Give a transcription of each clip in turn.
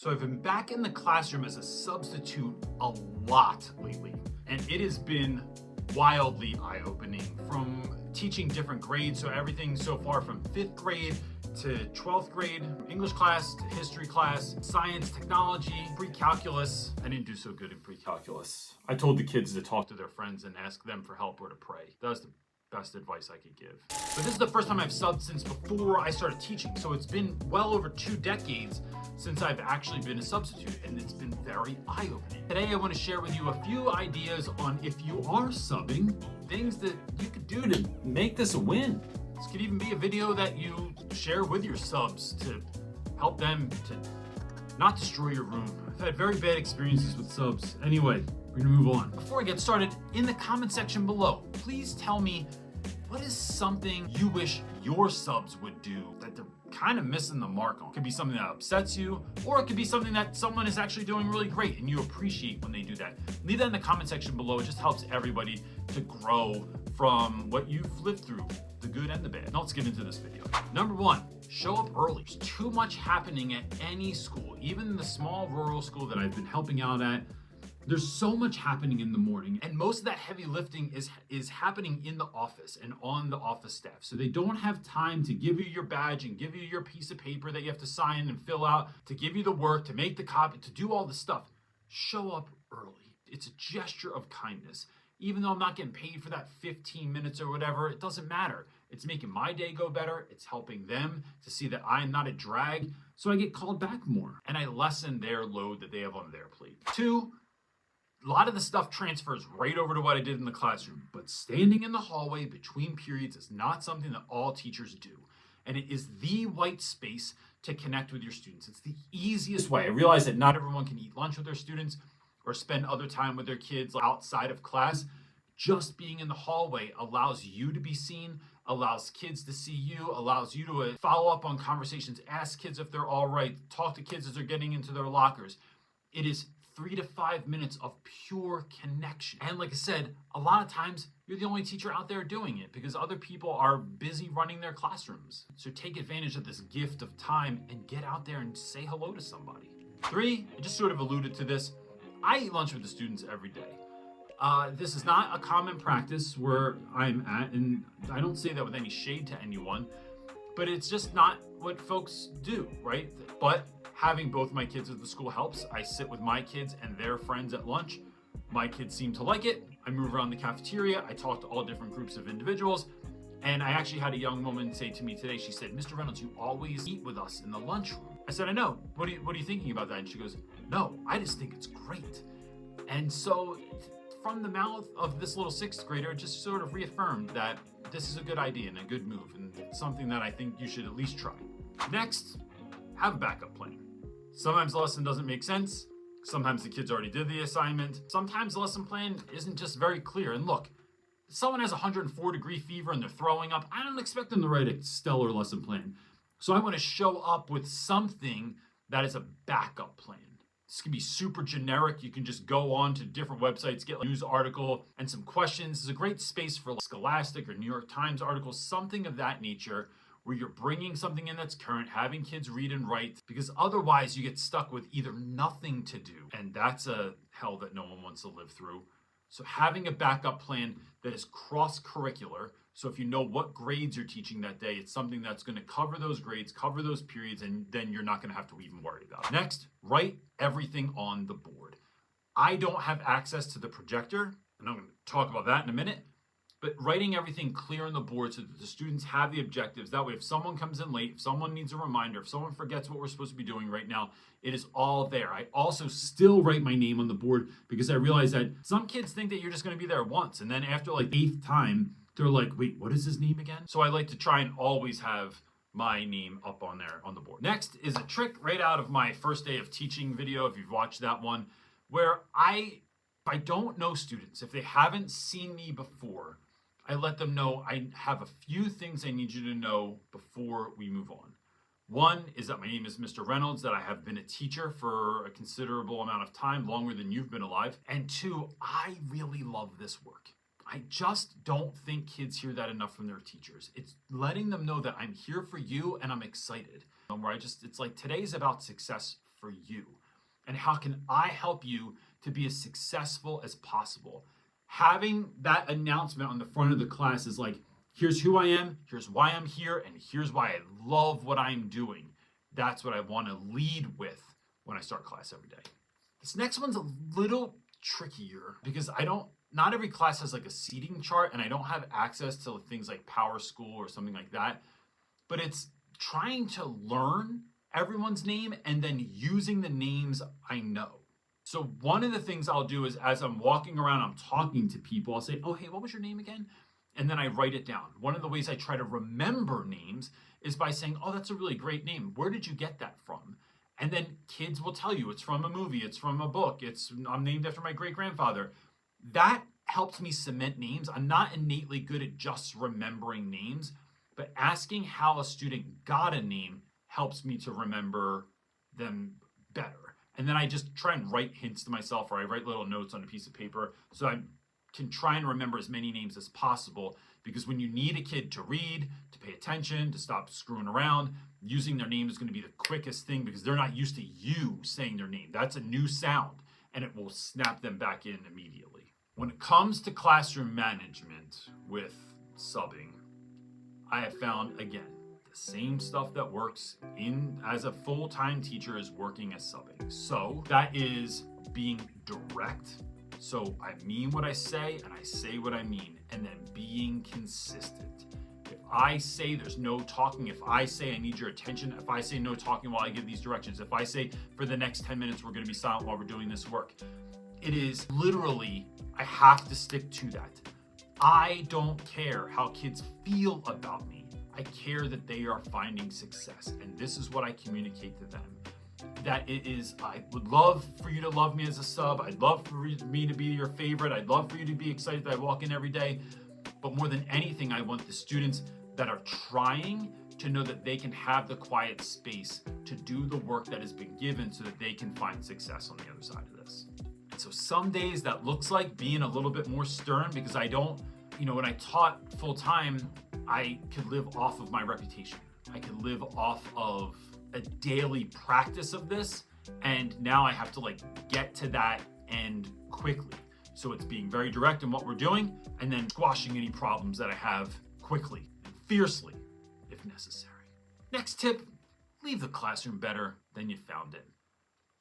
So I've been back in the classroom as a substitute a lot lately, and it has been wildly eye-opening, from teaching different grades. So everything so far from 5th grade to 12th grade, English class to history class, science, technology, pre-calculus. I didn't do so good in pre-calculus. I told the kids to talk to their friends and ask them for help or to pray. That was the best advice I could give. But this is the first time I've subbed since before I started teaching. So it's been well over 2 decades since I've actually been a substitute, and it's been very eye-opening. Today I want to share with you a few ideas on, if you are subbing, things that you could do to make this a win. This could even be a video that you share with your subs to help them to not destroy your room. I've had very bad experiences with subs. Anyway, we're gonna move on. Before I get started, in the comment section below, please tell me, what is something you wish your subs would do that they're kind of missing the mark on? It could be something that upsets you, or it could be something that someone is actually doing really great and you appreciate when they do that. Leave that in the comment section below. It just helps everybody to grow from what you've lived through, the good and the bad. Now let's get into this video. Number 1, show up early. There's too much happening at any school, even the small rural school that I've been helping out at. There's so much happening in the morning, and most of that heavy lifting is happening in the office and on the office staff. So they don't have time to give you your badge and give you your piece of paper that you have to sign and fill out, to give you the work, to make the copy, to do all the stuff. Show up early. It's a gesture of kindness. Even though I'm not getting paid for that 15 minutes or whatever, it doesn't matter. It's making my day go better. It's helping them to see that I'm not a drag, so I get called back more, and I lessen their load that they have on their plate. 2, a lot of the stuff transfers right over to what I did in the classroom, but standing in the hallway between periods is not something that all teachers do. And it is the white space to connect with your students. It's the easiest way. I realize that not everyone can eat lunch with their students or spend other time with their kids outside of class. Just being in the hallway allows you to be seen, allows kids to see you, allows you to follow up on conversations, ask kids if they're all right, talk to kids as they're getting into their lockers. It is 3 to 5 minutes of pure connection. And like I said, a lot of times you're the only teacher out there doing it because other people are busy running their classrooms. So take advantage of this gift of time and get out there and say hello to somebody. 3, I just sort of alluded to this. I eat lunch with the students every day. This is not a common practice where I'm at, and I don't say that with any shade to anyone, but it's just not what folks do, right? But having both my kids at the school helps. I sit with my kids and their friends at lunch. My kids seem to like it. I move around the cafeteria. I talk to all different groups of individuals. And I actually had a young woman say to me today, she said, "Mr. Reynolds, you always eat with us in the lunchroom." I said, "I know. What are you thinking about that?" And she goes, "No, I just think it's great." And so from the mouth of this little 6th grader, it just sort of reaffirmed that this is a good idea and a good move, and something that I think you should at least try. Next, have a backup plan. Sometimes the lesson doesn't make sense. Sometimes the kids already did the assignment. Sometimes the lesson plan isn't just very clear. And look, if someone has 104-degree fever and they're throwing up, I don't expect them to write a stellar lesson plan. So I want to show up with something that is a backup plan. This can be super generic. You can just go on to different websites, get a news article and some questions. It's a great space for Scholastic or New York Times articles, something of that nature, where you're bringing something in that's current, having kids read and write, because otherwise you get stuck with either nothing to do, and that's a hell that no one wants to live through. So having a backup plan that is cross-curricular, so if you know what grades you're teaching that day, it's something that's going to cover those grades, cover those periods, and then you're not going to have to even worry about it. Next, write everything on the board. I don't have access to the projector, and I'm going to talk about that in a minute, but writing everything clear on the board so that the students have the objectives. That way, if someone comes in late, if someone needs a reminder, if someone forgets what we're supposed to be doing right now, it is all there. I also still write my name on the board because I realize that some kids think that you're just going to be there once, and then after like 8th time, they're like, "Wait, what is his name again?" So I like to try and always have my name up on there on the board. Next is a trick right out of my first day of teaching video, if you've watched that one, where if I don't know students, if they haven't seen me before, I let them know I have a few things I need you to know before we move on. 1 is that my name is Mr. Reynolds, that I have been a teacher for a considerable amount of time, longer than you've been alive. And 2, I really love this work. I just don't think kids hear that enough from their teachers. It's letting them know that I'm here for you and I'm excited. It's like today's about success for you? And how can I help you to be as successful as possible? Having that announcement on the front of the class is like, here's who I am, here's why I'm here, and here's why I love what I'm doing. That's what I want to lead with when I start class every day. This next one's a little trickier because not every class has like a seating chart, and I don't have access to things like Power School or something like that. But it's trying to learn everyone's name and then using the names I know. So one of the things I'll do is as I'm walking around, I'm talking to people, I'll say, oh, hey, what was your name again? And then I write it down. One of the ways I try to remember names is by saying, oh, that's a really great name. Where did you get that from? And then kids will tell you it's from a movie, it's from a book, I'm named after my great-grandfather. That helps me cement names. I'm not innately good at just remembering names, but asking how a student got a name helps me to remember them better. And then I just try and write hints to myself, or I write little notes on a piece of paper so I can try and remember as many names as possible, because when you need a kid to read, to pay attention, to stop screwing around, using their name is going to be the quickest thing because they're not used to you saying their name. That's a new sound, and it will snap them back in immediately. When it comes to classroom management with subbing, I have found, again, the same stuff that works as a full-time teacher is working as subbing. So that is being direct. So I mean what I say and I say what I mean, and then being consistent. If I say there's no talking, if I say I need your attention, if I say no talking while I give these directions, if I say for the next 10 minutes we're going to be silent while we're doing this work, it is literally, I have to stick to that. I don't care how kids feel about me. I care that they are finding success, and this is what I communicate to them. That it is, I would love for you to love me as a sub. I'd love for me to be your favorite. I'd love for you to be excited that I walk in every day. But more than anything, I want the students that are trying to know that they can have the quiet space to do the work that has been given so that they can find success on the other side of this. And so some days that looks like being a little bit more stern, because when I taught full time, I could live off of my reputation. I could live off of a daily practice of this, and now I have to get to that end quickly. So it's being very direct in what we're doing, and then squashing any problems that I have quickly and fiercely if necessary. Next tip, leave the classroom better than you found it.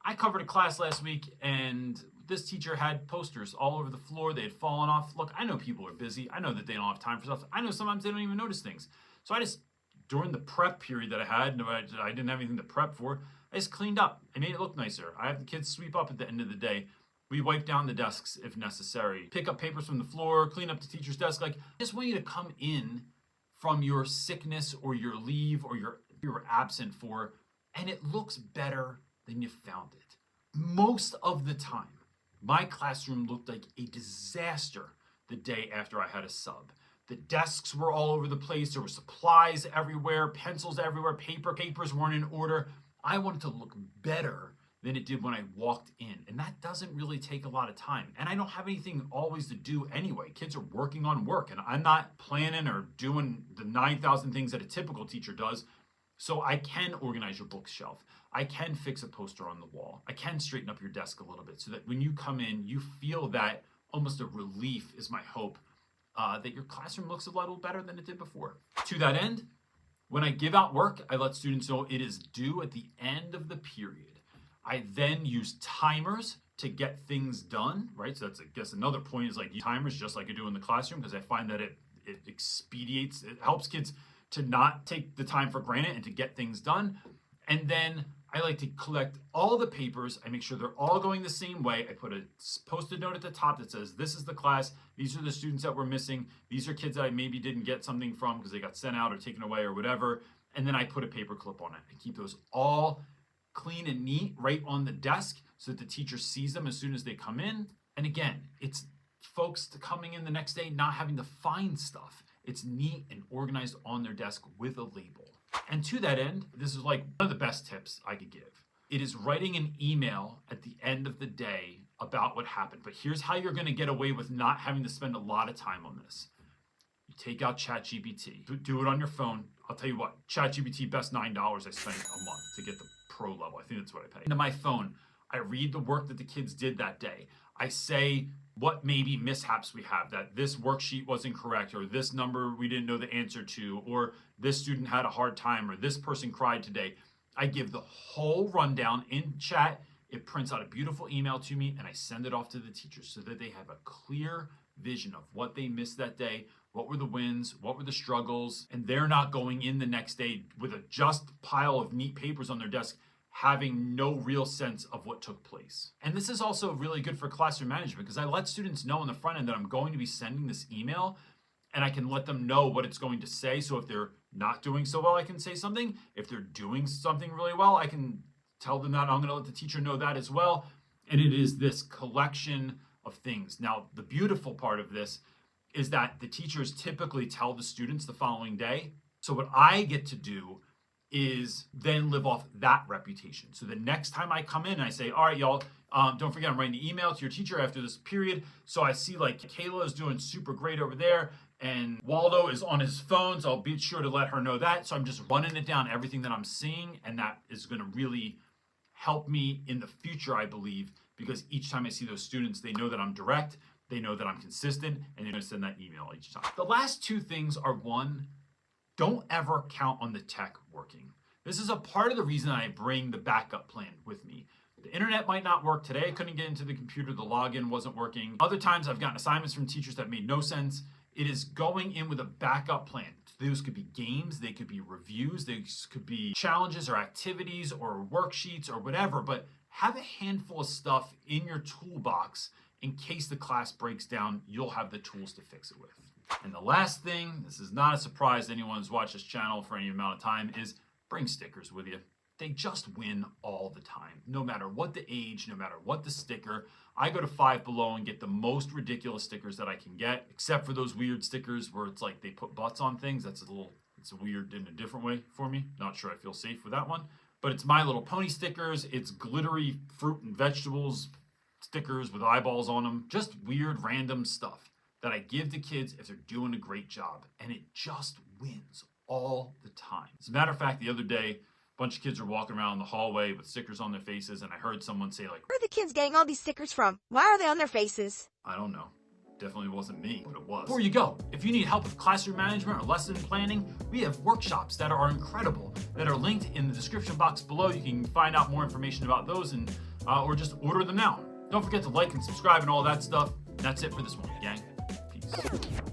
I covered a class last week, and this teacher had posters all over the floor. They had fallen off. Look, I know people are busy. I know that they don't have time for stuff. I know sometimes they don't even notice things. So during the prep period that I had, I didn't have anything to prep for, I just cleaned up. I made it look nicer. I have the kids sweep up at the end of the day. We wipe down the desks if necessary, pick up papers from the floor, clean up the teacher's desk. I just want you to come in from your sickness or your leave or you were absent for, and it looks better than you found it. Most of the time, my classroom looked like a disaster the day after I had a sub. The desks were all over the place. There were supplies everywhere, pencils everywhere, papers weren't in order. I wanted to look better than it did when I walked in. And that doesn't really take a lot of time. And I don't have anything always to do anyway. Kids are working on work, and I'm not planning or doing the 9,000 things that a typical teacher does. So I can organize your bookshelf. I can fix a poster on the wall. I can straighten up your desk a little bit so that when you come in, you feel that almost a relief is my hope, that your classroom looks a little better than it did before. To that end, when I give out work, I let students know it is due at the end of the period. I then use timers to get things done, right? So that's, I guess, another point is timers just like I do in the classroom, because I find that it expedites, it helps kids to not take the time for granted and to get things done. And then I like to collect all the papers. I make sure they're all going the same way. I put a post-it note at the top that says, this is the class. These are the students that we're missing. These are kids that I maybe didn't get something from because they got sent out or taken away or whatever. And then I put a paper clip on it. I keep those all clean and neat right on the desk so that the teacher sees them as soon as they come in. And again, it's folks coming in the next day not having to find stuff. It's neat and organized on their desk with a label. And to that end, this is one of the best tips I could give. It is writing an email at the end of the day about what happened. But here's how you're going to get away with not having to spend a lot of time on this. You take out ChatGPT. Do it on your phone. I'll tell you what, ChatGPT, best $9 I spent a month to get the pro level. I think that's what I pay. Into my phone, I read the work that the kids did that day. I say what maybe mishaps we have, that this worksheet wasn't correct, or this number we didn't know the answer to, or this student had a hard time, or this person cried today. I give the whole rundown in chat. It prints out a beautiful email to me, and I send it off to the teachers so that they have a clear vision of what they missed that day, what were the wins, what were the struggles, and they're not going in the next day with a just pile of neat papers on their desk having no real sense of what took place. And this is also really good for classroom management because I let students know on the front end that I'm going to be sending this email, and I can let them know what it's going to say. So if they're not doing so well, I can say something. If they're doing something really well, I can tell them that. I'm going to let the teacher know that as well. And it is this collection of things. Now, the beautiful part of this is that the teachers typically tell the students the following day. So what I get to do is then live off that reputation. So the next time I come in and I say, all right, y'all, don't forget I'm writing the email to your teacher after this period. So I see like Kayla is doing super great over there and Waldo is on his phone. So I'll be sure to let her know that. So I'm just running it down, everything that I'm seeing. And that is going to really help me in the future, I believe, because each time I see those students, they know that I'm direct, they know that I'm consistent, and they're going to send that email each time. The last two things are, one, don't ever count on the tech working. This is a part of the reason I bring the backup plan with me. The internet might not work today. I couldn't get into the computer. The login wasn't working. Other times I've gotten assignments from teachers that made no sense. It is going in with a backup plan. Those could be games, they could be reviews, they could be challenges or activities or worksheets or whatever, but have a handful of stuff in your toolbox in case the class breaks down. You'll have the tools to fix it with. And the last thing, this is not a surprise to anyone who's watched this channel for any amount of time, is bring stickers with you. They just win all the time, no matter what the age, no matter what the sticker. I go to Five Below and get the most ridiculous stickers that I can get, except for those weird stickers where it's like they put butts on things. It's weird in a different way for me. Not sure I feel safe with that one. But it's My Little Pony stickers. It's glittery fruit and vegetables stickers with eyeballs on them. Just weird, random stuff that I give to kids if they're doing a great job. And it just wins all the time. As a matter of fact, the other day, a bunch of kids were walking around the hallway with stickers on their faces, and I heard someone say, like, "Where are the kids getting all these stickers from? Why are they on their faces?" I don't know. Definitely wasn't me, but it was. Before you go, if you need help with classroom management or lesson planning, we have workshops that are incredible that are linked in the description box below. You can find out more information about those and or just order them now. Don't forget to like and subscribe and all that stuff. That's it for this one, gang. Peace.